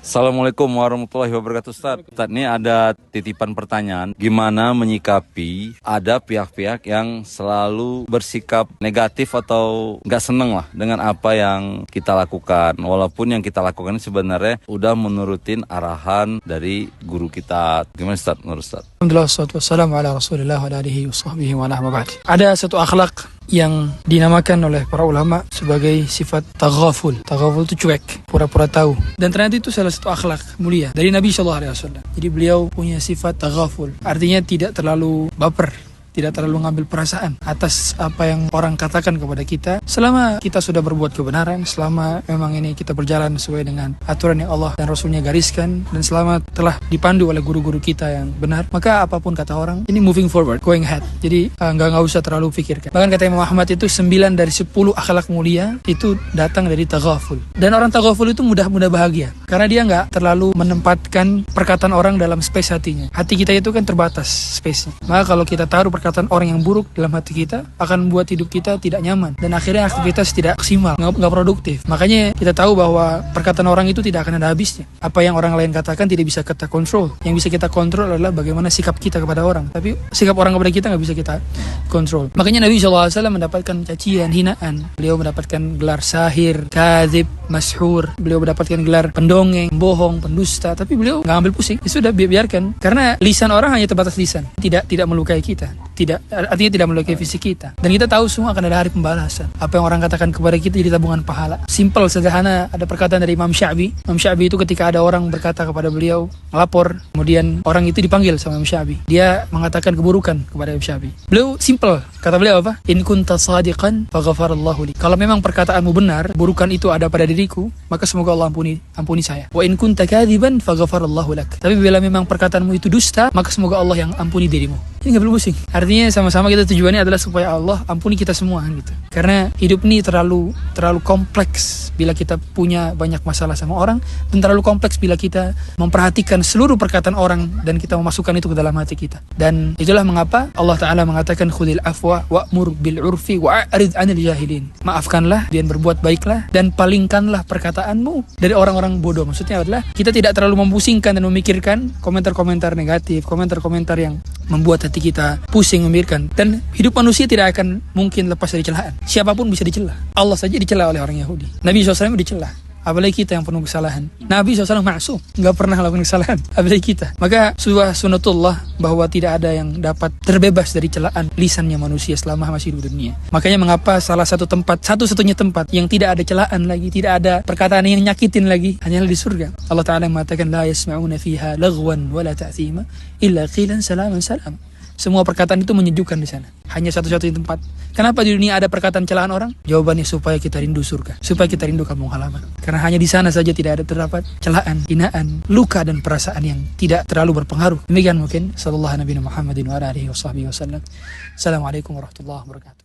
Assalamualaikum warahmatullahi wabarakatuh, Ustaz. Ustaz, ini ada titipan pertanyaan. Gimana menyikapi ada pihak-pihak yang selalu bersikap negatif atau nggak seneng lah dengan apa yang kita lakukan. Walaupun yang kita lakukan ini sebenarnya udah menurutin arahan dari guru kita. Gimana, Ustaz, menurut Ustaz? Alhamdulillah, wassalatu wassalamu ala rasulillah wa ala alihi wa sahbihi wa ala ba'd. Ada satu akhlak yang dinamakan oleh para ulama sebagai sifat taghaful. Taghaful itu cuek, pura-pura tahu. Dan ternyata itu salah satu akhlak mulia dari Nabi SAW. Jadi beliau punya sifat taghaful. Artinya tidak terlalu baper, tidak terlalu ngambil perasaan atas apa yang orang katakan kepada kita. Selama kita sudah berbuat kebenaran, selama memang ini kita berjalan sesuai dengan aturan yang Allah dan Rasulnya gariskan, dan selama telah dipandu oleh guru-guru kita yang benar, maka apapun kata orang, ini moving forward, going ahead. Jadi nggak usah terlalu pikirkan. Bahkan kata Imam Ahmad itu 9 dari 10 akhlak mulia itu datang dari taghaful. Dan orang taghaful itu mudah bahagia, karena dia nggak terlalu menempatkan perkataan orang dalam space hatinya. Hati kita itu kan terbatas space-nya. Maka kalau kita taruh perkataan orang yang buruk dalam hati kita, akan membuat hidup kita tidak nyaman, dan akhirnya aktivitas tidak maksimal, nggak produktif. Makanya kita tahu bahwa perkataan orang itu tidak akan ada habisnya. Apa yang orang lain katakan tidak bisa kita kontrol. Yang bisa kita kontrol adalah bagaimana sikap kita kepada orang. Tapi sikap orang kepada kita nggak bisa kita kontrol. Makanya Nabi SAW mendapatkan cacian, hinaan. Beliau mendapatkan gelar sahir, kadzib, mashhur. Beliau mendapatkan gelar pendongeng, bohong, pendusta. Tapi beliau nggak ambil pusing. Ya sudah, biarkan. Karena lisan orang hanya terbatas lisan. Tidak melukai kita. Artinya tidak melukai fisik kita. Dan kita tahu semua akan ada hari pembalasan. Apa yang orang katakan kepada kita jadi tabungan pahala. Simple, sederhana. Ada perkataan dari Imam Syafi'i. Imam Syafi'i itu ketika ada orang berkata kepada beliau, melapor, kemudian orang itu dipanggil sama Imam Syafi'i. Dia mengatakan keburukan kepada Imam Syafi'i. Beliau simple. Kata beliau apa? In kunta sadiqan faghfarallahu li. Kalau memang perkataanmu benar, burukan itu ada pada diriku, maka semoga Allah ampuni saya. Wa in kunta kadziban faghfarallahu lak. Tapi bila memang perkataanmu itu dusta, maka semoga Allah yang ampuni dirimu. Ini nggak perlu pusing. Artinya sama-sama kita tujuannya adalah supaya Allah ampuni kita semua gitu. Karena hidup ini terlalu kompleks bila kita punya banyak masalah sama orang, dan terlalu kompleks bila kita memperhatikan seluruh perkataan orang dan kita memasukkan itu ke dalam hati kita. Dan itulah mengapa Allah Ta'ala mengatakan khudil afwa wa'mur bil urfi wa'arid 'anil jahilin. Maafkanlah dan berbuat baiklah, dan palingkanlah perkataanmu dari orang-orang bodoh. Maksudnya adalah kita tidak terlalu memusingkan dan memikirkan komentar-komentar negatif, komentar-komentar yang membuat hati kita pusing memikirkan. Dan hidup manusia tidak akan mungkin lepas dari celaan. Siapapun bisa dicela. Allah saja dicela oleh orang Yahudi. Nabi SAW dicela. Apalagi kita yang penuh kesalahan. Nabi SAW maksum, nggak pernah lakukan kesalahan. Apalagi kita. Maka sebuah sunnatullah bahwa tidak ada yang dapat terbebas dari celaan lisannya manusia selama masih hidup di dunia. Makanya mengapa salah satu tempat, satu-satunya tempat yang tidak ada celaan lagi, tidak ada perkataan yang nyakitin lagi, hanyalah di surga. Allah Ta'ala mengatakan la yasma'una fiha laghwan wala ta'thima illa qilan salaman salam. Semua perkataan itu menyejukkan di sana. Hanya satu-satunya tempat. Kenapa di dunia ada perkataan celaan orang? Jawabannya supaya kita rindu surga, supaya kita rindu kampung halaman. Karena hanya di sana saja tidak ada terdapat celaan, hinaan, luka dan perasaan yang tidak terlalu berpengaruh. Demikian mungkin. Sallallahu Nabi Muhammadin wa alihi wa sahbihi wasallam. Assalamualaikum warahmatullahi wabarakatuh.